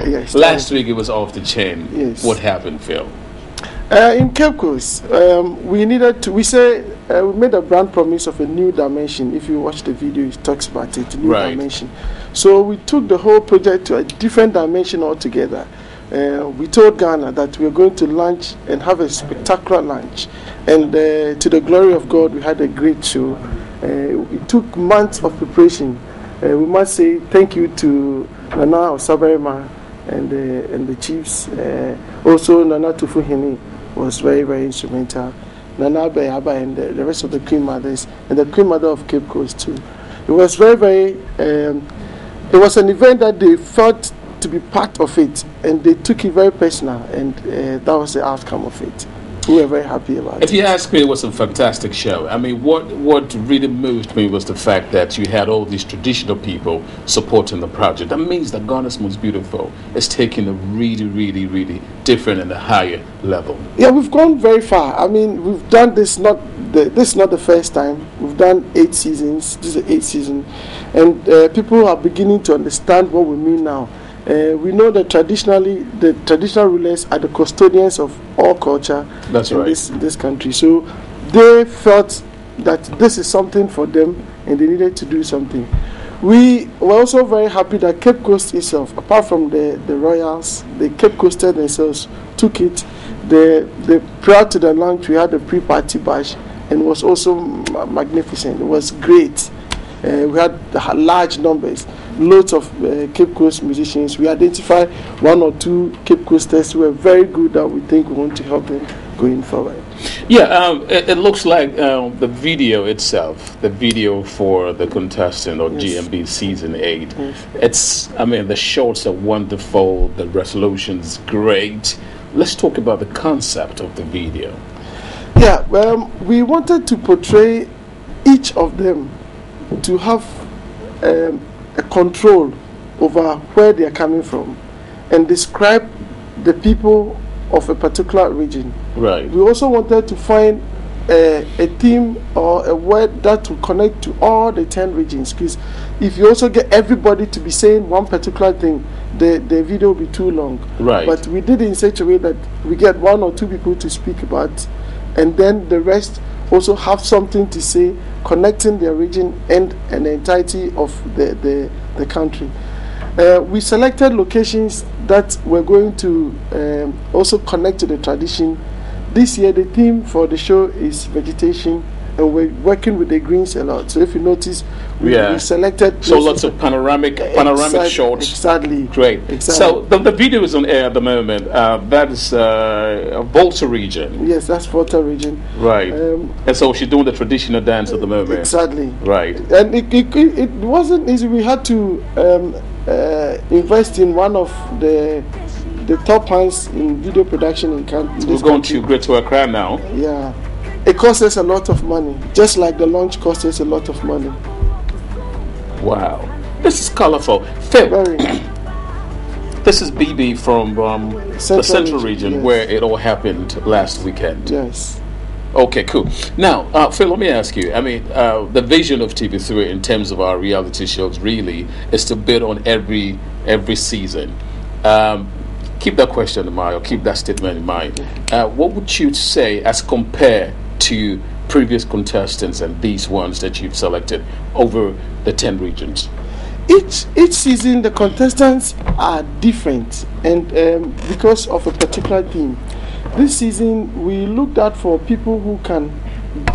Yes. Last week it was off the chain. Yes. What happened, Phil? In Cape Coast, we needed to. We made a brand promise of a new dimension. If you watch the video, it talks about it, new dimension. So we took the whole project to a different dimension altogether. We told Ghana that we were going to launch and have a spectacular launch, and to the glory of God, we had a great show. It took months of preparation. We must say thank you to Nana Osaberima and the chiefs. Also, Nana Tufuhini was very, very instrumental. Nana Bayaba and the rest of the Queen Mothers, and the Queen Mother of Cape Coast too. It was very, very. It was an event that they felt to be part of it, and they took it very personal, and that was the outcome of it. We were very happy about it. If you ask me, it was a fantastic show. I mean, what really moved me was the fact that you had all these traditional people supporting the project. That means that Ghana's Most Beautiful is taking a really, really, really different and a higher level. Yeah, we've gone very far. I mean, we've done this this is not the first time. We've done 8 seasons. This is the 8th season, and people are beginning to understand what we mean now. We know that traditionally, the traditional rulers are the custodians of all culture in this country. So they felt that this is something for them, and they needed to do something. We were also very happy that Cape Coast itself, apart from the royals, the Cape Coasters themselves took it. Prior to the launch, we had a pre-party bash, and it was also magnificent. It was great. We had large numbers, loads of Cape Coast musicians. We identified 1 or 2 Cape Coasters who were very good that we think we want to help them going forward. Yeah, it looks like the video itself, the video for the contestant or GMB Season 8. Yes. The shots are wonderful, the resolution's great. Let's talk about the concept of the video. Yeah, we wanted to portray each of them to have a control over where they are coming from and describe the people of a particular region. Right. We also wanted to find a theme or a word that will connect to all the 10 regions, because if you also get everybody to be saying one particular thing, the video will be too long. Right. But we did it in such a way that we get 1 or 2 people to speak about, and then the rest also have something to say connecting their region and the entirety of the country. We selected locations that were going to also connect to the tradition. This year the theme for the show is vegetation, and we're working with the greens a lot. So if you notice, we selected lots of panoramic shots. Exactly. Great. Exactly. So the video is on air at the moment. That is Volta region. Yes, that's Volta region. Right. And so she's doing the traditional dance at the moment. Exactly. Right. And it wasn't easy. We had to invest in one of the top hands in video production in country. We're going to Greater Accra now. Yeah. It costs us a lot of money, just like the launch cost us a lot of money. Wow. This is colorful. Phil, Very. This is BB from the Central region, yes, where it all happened last weekend. Yes. Okay, cool. Now, Phil, let me ask you. I mean, the vision of TV3 in terms of our reality shows really is to build on every season. Keep that question in mind, or keep that statement in mind. What would you say as compared to previous contestants and these ones that you've selected over the 10 regions? Each season the contestants are different, and because of a particular theme. This season we looked out for people who can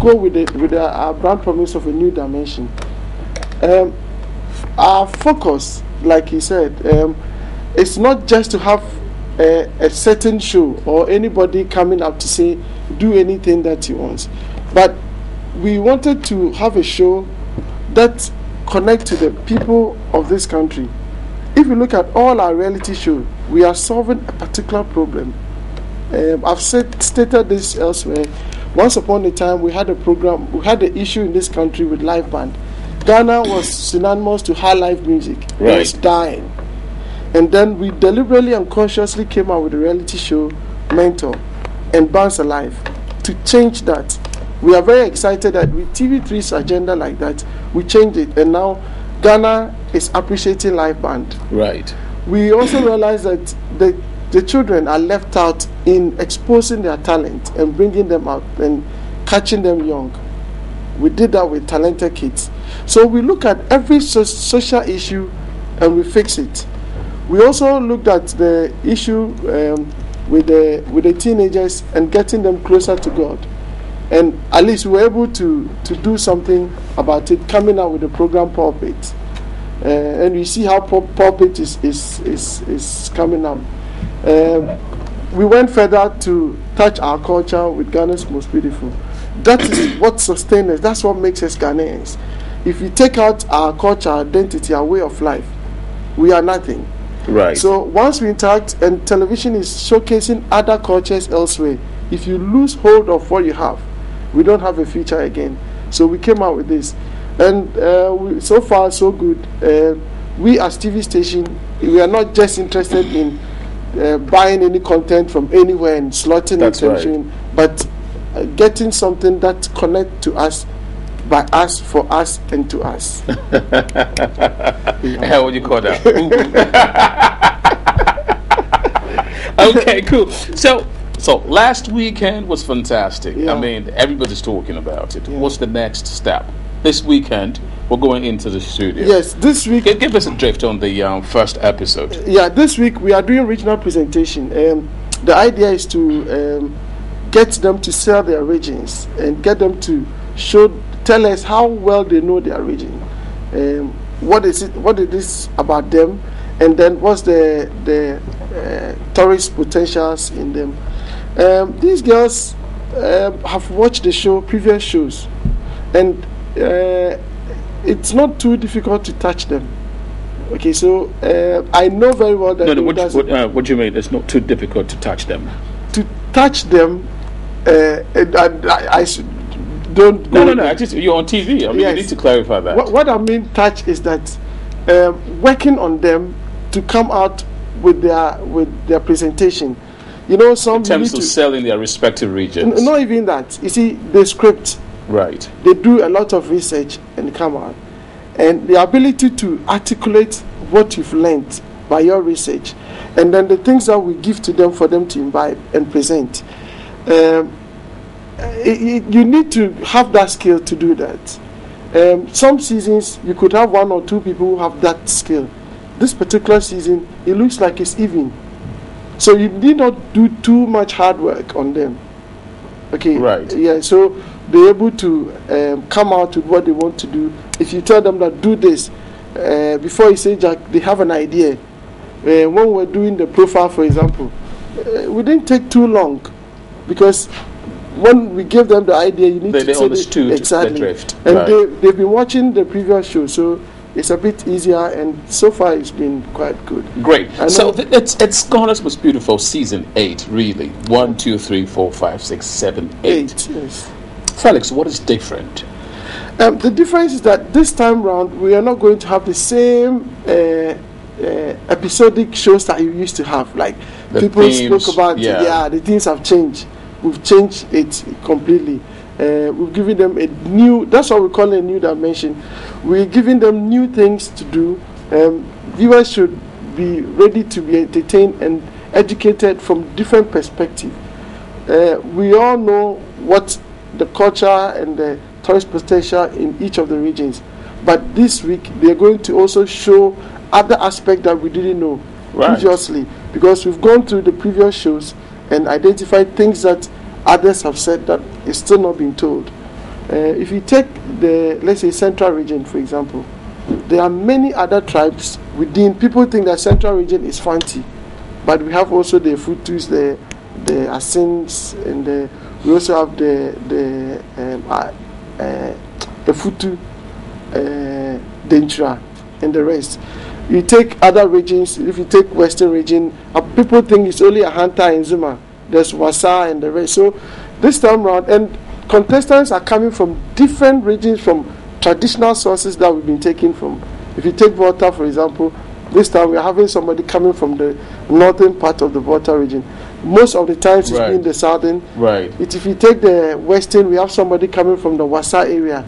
go with our brand promise of a new dimension. Our focus, like he said, it's not just to have a certain show or anybody coming up to say do anything that he wants, but we wanted to have a show that connect to the people of this country. If you look at all our reality shows, we are solving a particular problem. I've stated this elsewhere. Once upon a time, we had the issue in this country with live band. Ghana was synonymous to high live music. Right. It was dying. And then we deliberately and consciously came out with a reality show, Mentor, and Bounce Alive, to change that. We are very excited that with TV3's agenda like that, we changed it, and now Ghana is appreciating live band. Right. we also realized that the children are left out in exposing their talent and bringing them out and catching them young. We did that with talented kids. So we look at every social issue and we fix it. We also looked at the issue with the teenagers and getting them closer to God. And at least we were able to do something about it, coming out with the program Pulpit. And you see how Pulpit is coming up. We went further to touch our culture with Ghana's Most Beautiful. That is what sustains us. That's what makes us Ghanaians. If you take out our culture, identity, our way of life, we are nothing. Right. So once we interact, and television is showcasing other cultures elsewhere, if you lose hold of what you have, we don't have a future again. So we came out with this. And so far, so good. We as TV station, we are not just interested in buying any content from anywhere and slotting attention, right, but getting something that connects to us, by us, for us, and to us. How would you call that? Okay, cool. So last weekend was fantastic. Yeah. I mean, everybody's talking about it. Yeah. What's the next step? This weekend, we're going into the studio. Yes, this week. Give us a drift on the first episode. Yeah, this week we are doing regional presentation. The idea is to get them to sell their regions and get them to tell us how well they know their region. What is it about them, and then what's the tourist potentials in them. These girls have watched the previous shows, and it's not too difficult to touch them. Okay, so I know very well that. What do you mean? It's not too difficult to touch them. To touch them, I don't. No. You're on TV. I mean, yes. You need to clarify that. What I mean, touch is that working on them to come out with their presentation. You know, in terms of selling their respective regions. Not even that. You see, the script. Right. They do a lot of research and come out, and the ability to articulate what you've learned by your research, and then the things that we give to them for them to imbibe and present. You need to have that skill to do that. Some seasons you could have one or two people who have that skill. This particular season, it looks like it's even. So you need not do too much hard work on them. Okay. Right. Yeah. So they're able to come out with what they want to do. If you tell them that do this, before you say Jack, they have an idea. When we're doing the profile, for example, we didn't take too long, because when we gave them the idea, you need they understood exactly the drift. And right. they've been watching the previous show, so it's a bit easier, and so far it's been quite good. Great. So it's Ghana's Most Beautiful season 8, really. 1, 2, 3, 4, 5, 6, 7, 8. Yes. Felix, what is different? The difference is that this time round we are not going to have the same episodic shows that you used to have. Like the people themes, spoke about, the things have changed. We've changed it completely. We've given them a new, that's what we call a new dimension. We're giving them new things to do. Viewers should be ready to be entertained and educated from different perspectives. We all know what the culture and the tourist potential in each of the regions. But this week, they're going to also show other aspects that we didn't know previously. Because we've gone through the previous shows and identified things that others have said that is still not being told. If you take the, let's say, central region, for example, there are many other tribes within. People think that central region is fancy, but we have also the Futus, the Asins, and we also have the Futu, Dentra, and the rest. You take other regions. If you take western region, people think it's only a Hanta and Zuma. There's Wasa and the rest. So this time round, and contestants are coming from different regions, from traditional sources that we've been taking from. If you take Volta, for example, this time we're having somebody coming from the northern part of the Volta region. Most of the times it's been the southern. Right. If you take the western, we have somebody coming from the Wasa area.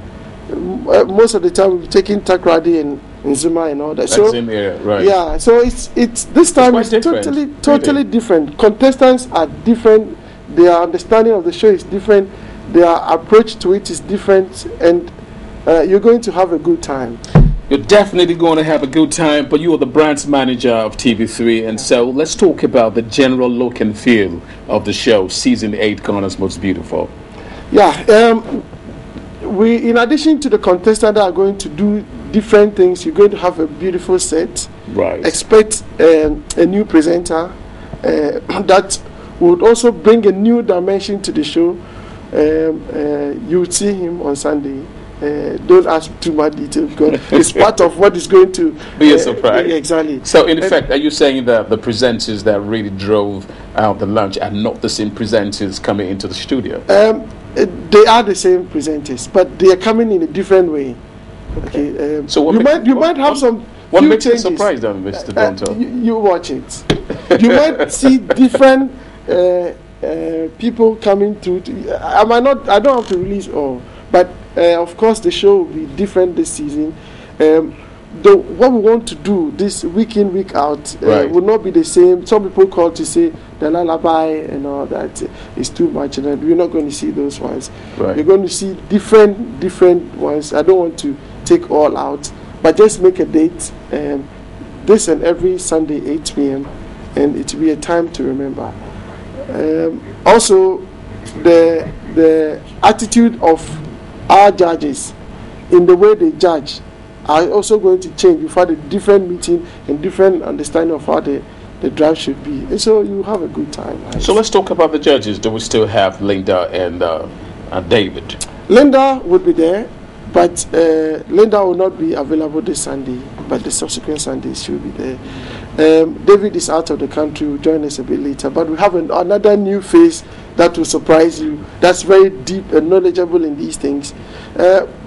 Most of the time we're taking Takrady and Nzima and all that. So same area, right? Yeah. So it's this time it's totally different. Contestants are different. Their understanding of the show is different. Their approach to it is different, and you're going to have a good time. You're definitely going to have a good time, but you are the brand manager of TV3, and so let's talk about the general look and feel of the show, Season 8, Ghana's Most Beautiful. Yeah, we, in addition to the contestants that are going to do different things, you're going to have a beautiful set. Right. Expect a new presenter that would also bring a new dimension to the show. You would see him on Sunday. Don't ask too much detail because it's part of what is going to be a surprise. Exactly. So, in fact, are you saying that the presenters that really drove out the lunch are not the same presenters coming into the studio? They are the same presenters, but they are coming in a different way. Okay. So you might have some. What makes you surprised, then, Mr. Donto? You watch it. You might see different people coming through. I don't have to release all, but. Of course, the show will be different this season. What we want to do this week in, week out will not be the same. Some people call to say the lullaby and all that is too much, and we're not going to see those ones. Right. You're going to see different ones. I don't want to take all out, but just make a date. This and every Sunday, 8 p.m., and it will be a time to remember. Also, the attitude of our judges in the way they judge are also going to change. We've had a different meeting and different understanding of how the drive should be, and so you have a good time. Right? So let's talk about the judges. Do we still have Linda and David? Linda would be there, but Linda will not be available this Sunday, but the subsequent Sundays she will be there. David is out of the country, will join us a bit later, but we have another new face that will surprise you, that's very deep and knowledgeable in these things.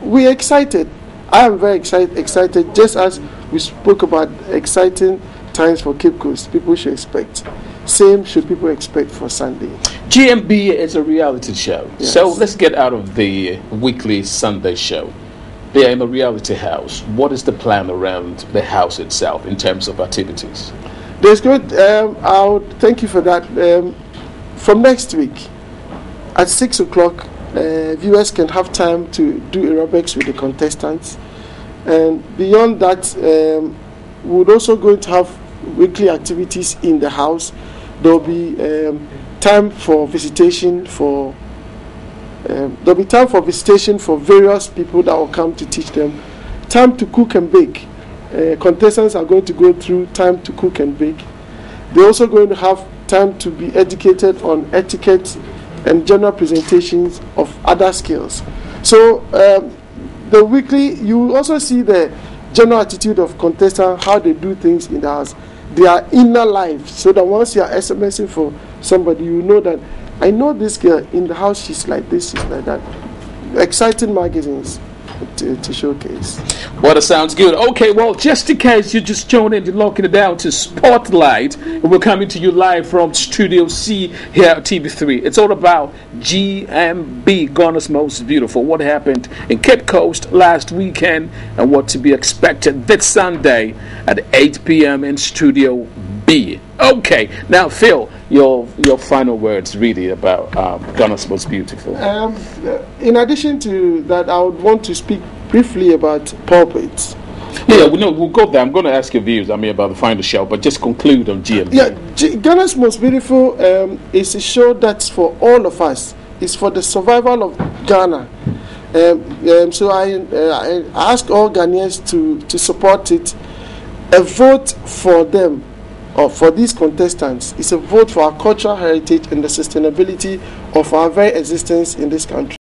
We're excited. I am very excited, just as we spoke about exciting times for Cape Coast. People should expect. Same should people expect for Sunday. GMB is a reality show. Yes. So let's get out of the weekly Sunday show. They are in the reality house. What is the plan around the house itself in terms of activities? There's good. Thank you for that. From next week, at 6 o'clock, viewers can have time to do aerobics with the contestants. And beyond that, we're also going to have weekly activities in the house. There'll be time for visitation for various people that will come to teach them. Time to cook and bake. Contestants are going to go through time to cook and bake. They're also going to have time to be educated on etiquette and general presentations of other skills. So the weekly, you also see the general attitude of contestants, how they do things in the house, their inner life, so that once you are SMSing for somebody, you know that I know this girl in the house, she's like this, she's like that. Exciting magazines to showcase. Well, that sounds good. Okay, well, just in case you just tuned in, you're locking it down to Spotlight, and we're coming to you live from Studio C here at TV3. It's all about GMB, Ghana's Most Beautiful. What happened in Cape Coast last weekend, and what to be expected this Sunday at 8 p.m. in Studio B. Okay, now Phil, your final words really about Ghana's Most Beautiful. In addition to that, I would want to speak briefly about pulpits. Yeah, we'll go there. I'm going to ask your views, about the final show, but just conclude on GMB. Yeah, Ghana's Most Beautiful is a show that's for all of us. It's for the survival of Ghana. So I ask all Ghanaians to support it. A vote for them, or for these contestants, is a vote for our cultural heritage and the sustainability of our very existence in this country.